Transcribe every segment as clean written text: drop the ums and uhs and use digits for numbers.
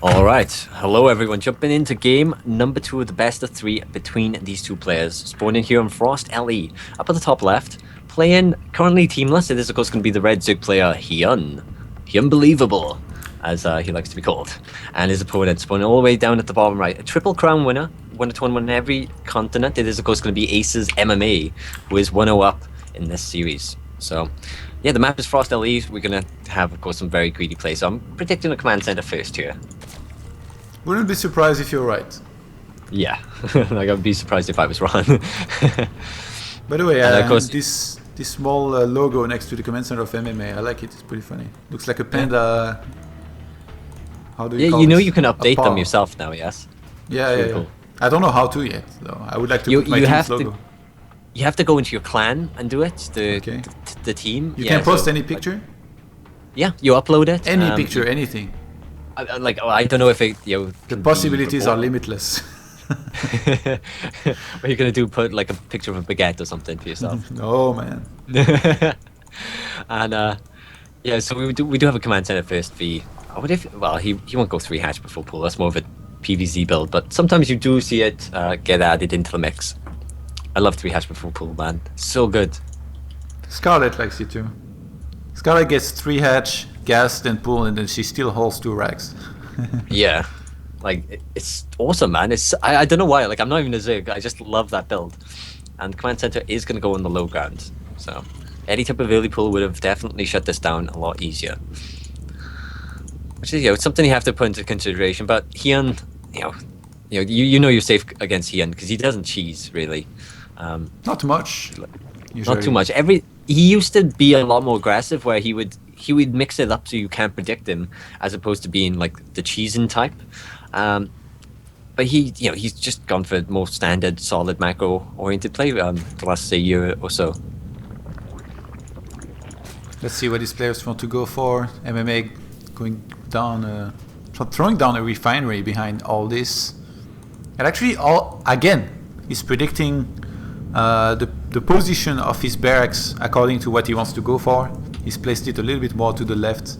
All right, hello everyone. Jumping into game number 2 of the best of 3 between these two players. Spawning here on Frost LE, up at the top left. Playing currently teamless. It is of course going to be the red Zug player HyuN, Unbelievable, as he likes to be called, and his opponent spawning all the way down at the bottom right. A triple crown winner, won a tournament in every continent. It is of course going to be Aces MMA, who is 1-0 up in this series. So, yeah, the map is Frost LE. We're going to have, of course, some very greedy play. So I'm predicting a command center first here. Wouldn't be surprised if you're right. Yeah, like I'd be surprised if I was wrong. By the way, of course, this small logo next to the command center of MMA, I like it. It's pretty funny. Looks like a panda. How do you call you know this? you can update paw. them yourself now. Yes. Yeah, It's yeah, really yeah. cool. I don't know how to yet, though. I would like to put my team's logo. You have to go into your clan and do it. The team. You can post any picture. Yeah, you upload it. Any picture, anything. I don't know if it, The possibilities are limitless. What are you gonna do? Put like a picture of a baguette or something for yourself? No, man. And yeah, so we do have a command center first. He won't go 3 hatch before pool. That's more of a PvZ build, but sometimes you do see it get added into the mix. I love 3 hatch before pool, man. So good. Scarlet likes it too. Scarlet gets 3 hatch, gas, then pool, and then she still holds 2 racks. Yeah, like it's awesome, man. I don't know why. Like I'm not even a Zig. I just love that build. And command center is going to go on the low ground, so any type of early pull would have definitely shut this down a lot easier. Which is it's something you have to put into consideration. But HyuN, you know you're safe against HyuN because he doesn't cheese really. Not much. Not too much. He used to be a lot more aggressive, where he would mix it up so you can't predict him, as opposed to being like the cheesing type. But he's just gone for more standard, solid macro-oriented play the last say year or so. Let's see what these players want to go for. MMA going down, throwing down a refinery behind all this, and actually he's predicting the position of his barracks according to what he wants to go for. He's placed it a little bit more to the left,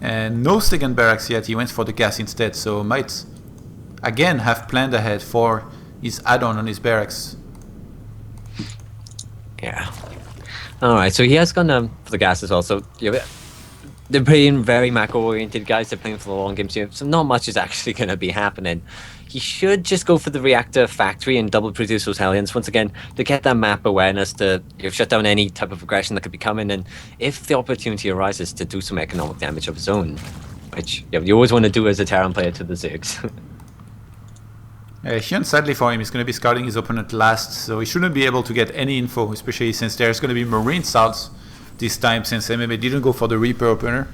and no second barracks yet. He went for the gas instead, so might again have planned ahead for his add-on on his barracks. Yeah. All right, so he has gone for the gas as well. So they're playing very macro-oriented guys. They're playing for the long games here, so not much is actually going to be happening. He should just go for the reactor factory and double produce those Hellions once again to get that map awareness to shut down any type of aggression that could be coming, and if the opportunity arises to do some economic damage of his own, which you always want to do as a Terran player to the Zigs. HyuN, sadly for him, is going to be scouting his opponent last, so he shouldn't be able to get any info, especially since there's going to be Marines out this time, since MMA didn't go for the Reaper opener.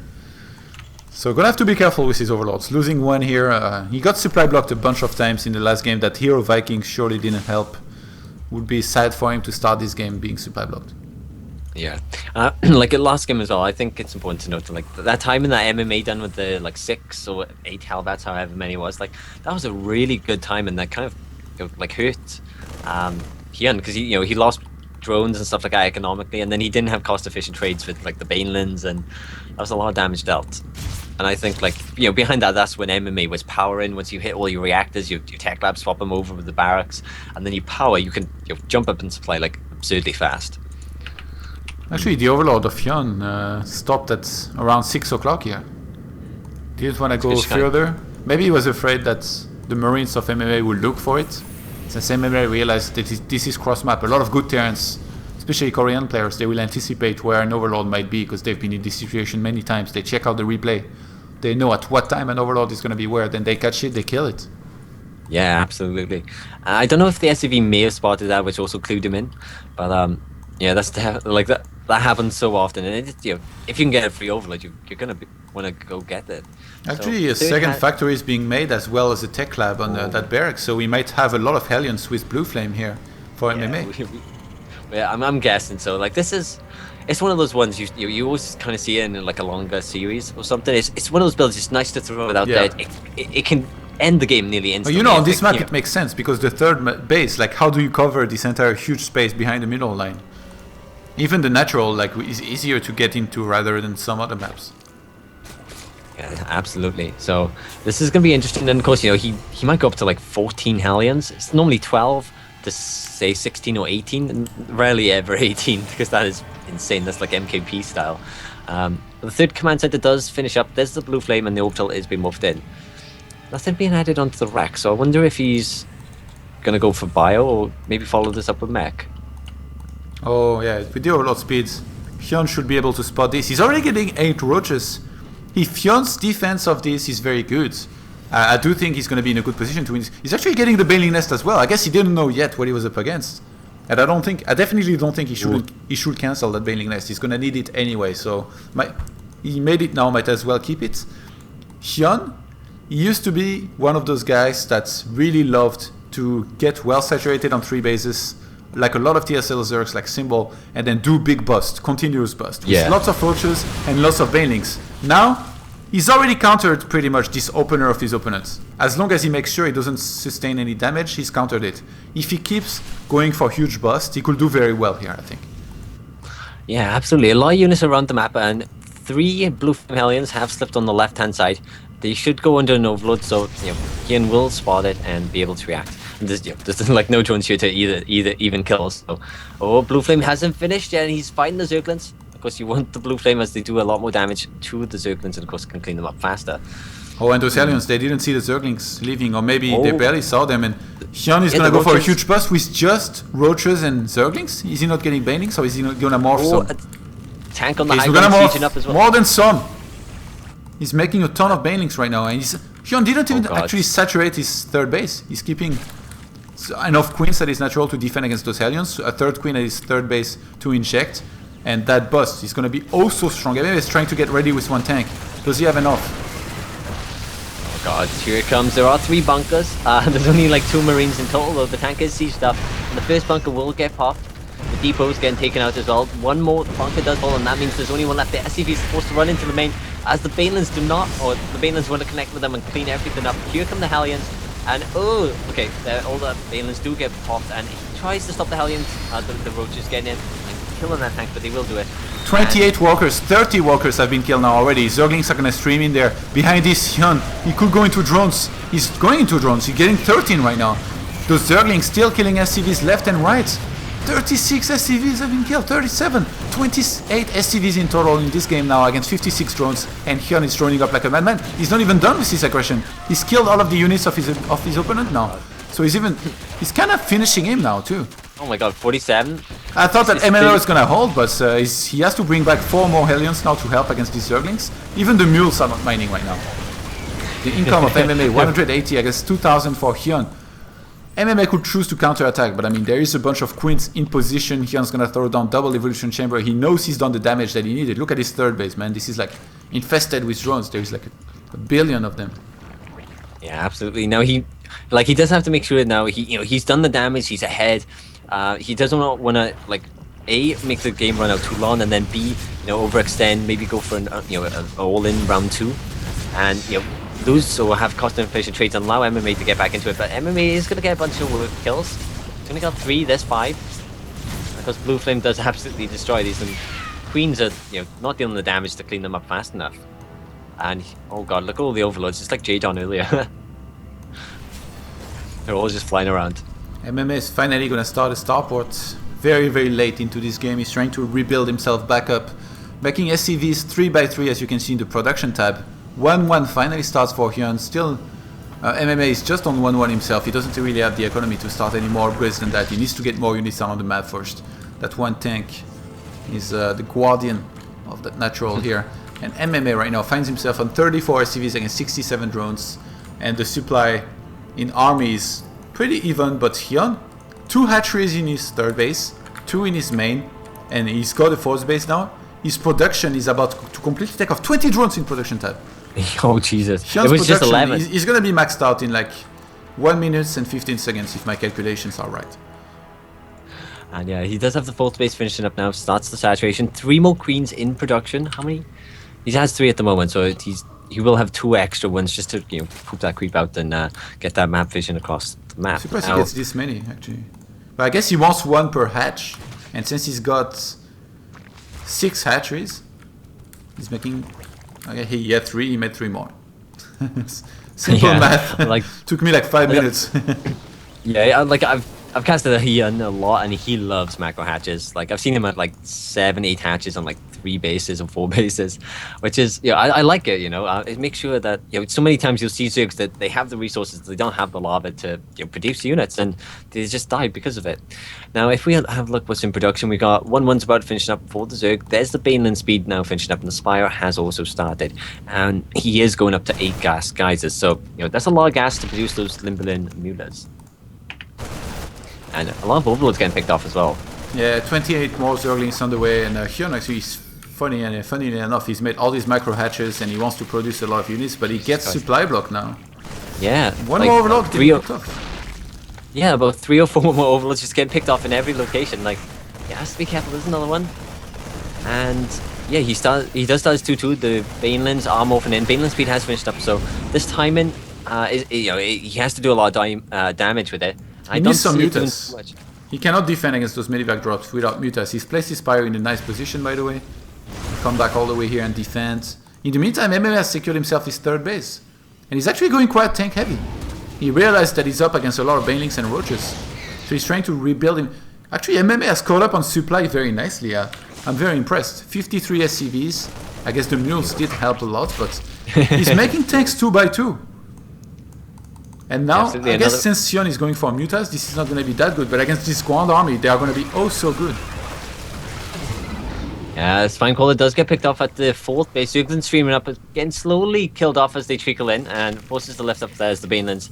So gonna have to be careful with his overlords. Losing one here, he got supply blocked a bunch of times in the last game. That Hero Viking surely didn't help. Would be sad for him to start this game being supply blocked. Yeah, like the last game as well. I think it's important to note that that time in that MMA done with the 6 or 8 Hellbats, however many it was, that was a really good time, and that kind of hurt HyuN because he lost drones and stuff like that economically, and then he didn't have cost-efficient trades with the Banelands, and that was a lot of damage dealt. And I think behind that's when MMA was powering. Once you hit all your reactors, your tech labs, swap them over with the barracks, and then you power. You can jump up in supply absurdly fast. Actually, the overlord of HyuN stopped at around 6 o'clock here. Didn't want to go further. Maybe he was afraid that the Marines of MMA would look for it. Since MMA realized that this is cross-map, a lot of good Terrans, especially Korean players, they will anticipate where an overlord might be because they've been in this situation many times. They check out the replay. They know at what time an overlord is going to be where. Then they catch it, they kill it. Yeah, absolutely. I don't know if the SCV may have spotted that, which also clued him in. But yeah, that's that happens so often. And if you can get a free overlord, you're going to want to go get it. Actually, a second factory is being made as well as a tech lab on that barracks, so we might have a lot of Hellions with Blue Flame here for MMA. Yeah, I'm guessing so. It's one of those ones you always kind of see it in a longer series or something. It's one of those builds. It's nice to throw it out there. It can end the game nearly instantly. On this map it makes sense because the third base, how do you cover this entire huge space behind the middle line? Even the natural is easier to get into rather than some other maps. Yeah, absolutely. So this is going to be interesting. And of course, he might go up to like 14 Hellions. It's normally 12 to say 16 or 18, and rarely ever 18 because that is insane. That's like MKP style. The third command center does finish up. There's the blue flame, and the orbital is being moved in. Nothing being added onto the rack. So I wonder if he's going to go for bio or maybe follow this up with mech. Oh yeah, with the overload speeds, HyuN should be able to spot this. He's already getting 8 roaches. If HyuN's defense of this is very good, I do think he's going to be in a good position to win. He's actually getting the Bailing Nest as well. I guess he didn't know yet what he was up against. And I definitely don't think he should cancel that Bailing Nest. He's going to need it anyway, so he made it now, might as well keep it. HyuN, he used to be one of those guys that really loved to get well saturated on 3 bases, like a lot of TSL Zergs, like Symbol, and then do big bust, continuous bust, with lots of roaches and lots of Banelings. Now, he's already countered pretty much this opener of his opponents. As long as he makes sure he doesn't sustain any damage, he's countered it. If he keeps going for huge bust, he could do very well here, I think. Yeah, absolutely. A lot of units around the map, and 3 blue flame Hellions have slipped on the left-hand side. They should go under an overload, so HyuN will spot it and be able to react. And there's like no drones here to even kill. So, blue flame hasn't finished yet, and he's fighting the Zerglings. Of course, you want the blue flame as they do a lot more damage to the Zerglings, and of course can clean them up faster. Oh, and those Hellions, they didn't see the Zerglings leaving, or maybe they barely saw them, and HyuN is gonna go for a huge bust with just roaches and Zerglings? Is he not getting Banelings, or is he not gonna morph some? Tank on the high ground sieging up as well. More than some! He's making a ton of Banelings right now, and HyuN didn't even actually saturate his third base. He's keeping enough queens that is natural to defend against those Hellions, a third queen at his third base to inject, and that bust is going to be oh so strong. MMA is trying to get ready with 1 tank. Does he have enough? Oh god, here it comes. There are 3 bunkers. There's only like 2 marines in total, though the tank is sieged up. And the first bunker will get popped. The depot is getting taken out as well. 1 more bunker does fall, and that means there's only 1 left. The SCV is supposed to run into the main, as the Banelings do not, or the Banelings want to connect with them and clean everything up. Here come the Hellions. And okay, all the Banelings do get popped, and he tries to stop the Hellions, the roaches getting in and killing that tank, but they will do it. 28 walkers, 30 walkers have been killed now already. Zerglings are gonna stream in there. Behind this, HyuN, he could go into drones. He's going into drones. He's getting 13 right now. Those Zerglings still killing SCVs left and right. 36 SCVs have been killed, 37, 28 SCVs in total in this game now against 56 drones, and HyuN is droning up like a madman. He's not even done with his aggression. He's killed all of the units of his opponent now. So he's kind of finishing him now too. Oh my god, 47? I thought that MLO was gonna hold, but he has to bring back 4 more Hellions now to help against these Zerglings. Even the mules are not mining right now. The income of MMA, 180 against 2000 for HyuN. MMA could choose to counterattack, but I mean, there is a bunch of queens in position. HyuN's gonna throw down double evolution chamber. He knows he's done the damage that he needed. Look at his third base, man. This is like infested with drones. There's like a billion of them. Yeah, absolutely. Now he does have to make sure that now he's done the damage. He's ahead. He doesn't want to like A, make the game run out too long, and then B, overextend. Maybe go for an all-in round 2, and lose, so have cost inflation trades and allow MMA to get back into it. But MMA is going to get a bunch of kills. It's only got 3, there's 5. Because Blue Flame does absolutely destroy these, and Queens are not dealing the damage to clean them up fast enough. And oh god, look at all the overloads, just like J-Don earlier. They're all just flying around. MMA is finally going to start a starport very, very late into this game. He's trying to rebuild himself back up, making SCVs 3x3 as you can see in the production tab. 1-1 finally starts for HyuN. Still, MMA is just on 1-1 himself. He doesn't really have the economy to start any more upgrades than that. He needs to get more units down on the map first. That 1 tank is the guardian of that natural here. And MMA right now finds himself on 34 SCVs against 67 drones. And the supply in army is pretty even, but HyuN, 2 hatcheries in his third base, 2 in his main, and he's got a fourth base now. His production is about to completely take off. 20 drones in production tab. Oh Jesus! HyuN's it was just 11. He's gonna be maxed out in like 1 minute and 15 seconds if my calculations are right. And yeah, he does have the fourth base finishing up now. Starts the saturation. 3 more queens in production. How many? He has 3 at the moment, so he will have 2 extra ones just to poop that creep out and get that map vision across the map. I'm surprised he gets this many actually. But I guess he wants 1 per hatch, and since he's got 6 hatcheries, he's making Okay, he had 3, he made 3 more. Simple math. Like Took me like 5 minutes. yeah, like I've casted a HyuN a lot, and he loves macro hatches. Like I've seen him at like 7, 8 hatches on like 3 bases or 4 bases, which is I like it. It makes sure that so many times you'll see Zergs that they have the resources, they don't have the lava to produce units, and they just die because of it. Now, if we have a look what's in production, we got 1-1's about finishing up for the Zerg. There's the Baneland speed now finishing up, and the Spire has also started, and he is going up to 8 gas geysers. So that's a lot of gas to produce those Limberlin Mulas. And a lot of overloads getting picked off as well. Yeah, 28 more Zerglings on the way, and HyuN actually is funny enough, he's made all these macro hatches and he wants to produce a lot of units, but he gets supply block now. Yeah. One more overload getting picked off. Yeah, about 3 or 4 more overloads just getting picked off in every location. Like, he has to be careful. There's another one. And yeah, he does start his 2-2. The Banelands are morphing in. Baneland speed has finished up, so this timing, he has to do a lot of damage with it. He needs some mutas. He cannot defend against those medivac drops without mutas. He's placed his Spire in a nice position, by the way. Come back all the way here and defend. In the meantime, MMA has secured himself his 3rd base. And he's actually going quite tank heavy. He realized that he's up against a lot of Banelings and Roaches. So he's trying to rebuild him. Actually, MMA has caught up on supply very nicely. I'm very impressed. 53 SCVs. I guess the mules did help a lot, but he's making tanks 2x2. And now, I guess since HyuN is going for mutas, this is not going to be that good. But against this Grand Army, they are going to be oh so good. Yeah, Spinecaller does get picked off at the 4th base. Zerglin streaming up, getting slowly killed off as they trickle in, and forces the left up there as the Banelands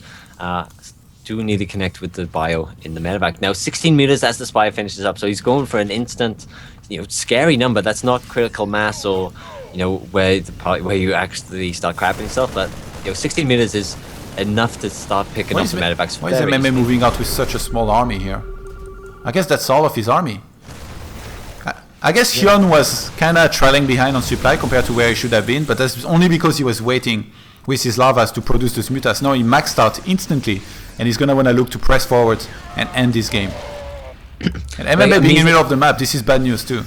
do need to connect with the bio in the medevac. Now 16 meters as the Spire finishes up, so he's going for an instant, scary number. That's not critical mass or where you actually start crapping yourself. But 16 meters is enough to start picking up the medevacs. Why is MMA moving out with such a small army here? I guess that's all of his army. I guess HyuN was kind of trailing behind on supply compared to where he should have been, but that's only because he was waiting with his lavas to produce those mutas. Now he maxed out instantly, and he's going to want to look to press forward and end this game. And MMA being in the middle of the map, this is bad news too.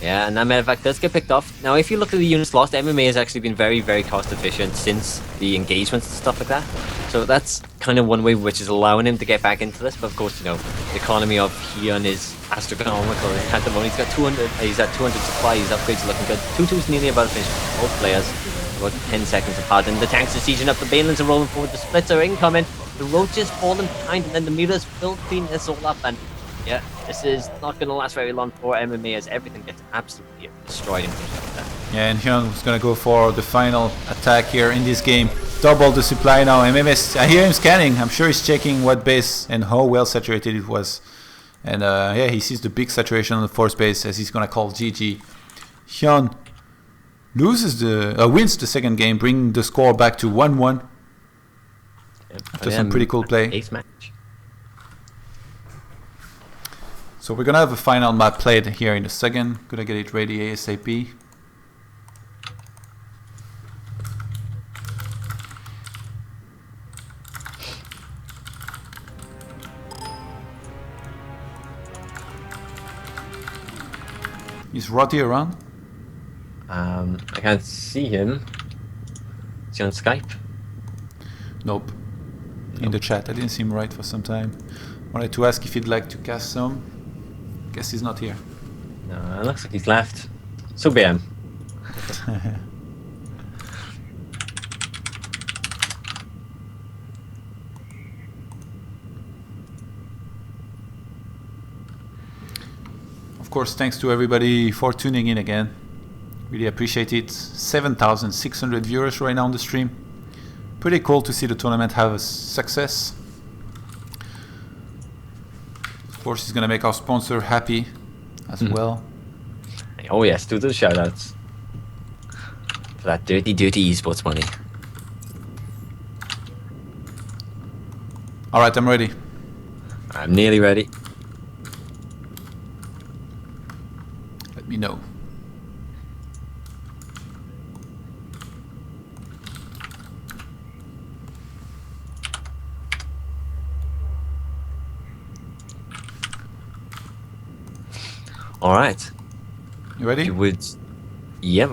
Yeah, and that medevac does get picked off. Now, if you look at the units lost, MMA has actually been very, very cost efficient since the engagements and stuff like that. So that's kind of one way which is allowing him to get back into this. But of course, the economy of HyuN is astronomical. At the moment, he's got 200. He's at 200 supply. His upgrades are looking good. 2-2's nearly about to finish for both players. About 10 seconds apart, and the tanks are sieging up. The Banelands are rolling forward. The splits are incoming. The Roaches falling behind, and then the Mutas will clean this all up. And yeah, this is not going to last very long for MMA as everything gets absolutely destroyed. Yeah, and HyuN is going to go for the final attack here in this game. Double the supply now. MMA, I hear him scanning. I'm sure he's checking what base and how well saturated it was. And yeah, he sees the big saturation on the 4th base as he's going to call GG. HyuN wins the 2nd game, bringing the score back to 1-1. After some pretty cool play. 8th match. So we're gonna have a final map played here in a second. Gonna get it ready ASAP. Is Roddy around? I can't see him. Is he on Skype? Nope. In the chat. I didn't see him right for some time. Wanted to ask if he'd like to cast some. Guess he's not here. No, it looks like he's left. So be him. Of course, thanks to everybody for tuning in again. Really appreciate it. 7,600 viewers right now on the stream. Pretty cool to see the tournament have a success. Of course, he's gonna make our sponsor happy as well. Oh yes, do the shoutouts for that dirty esports money. All right, I'm ready. I'm nearly ready. Let me know. All right. You ready? You would. Yep,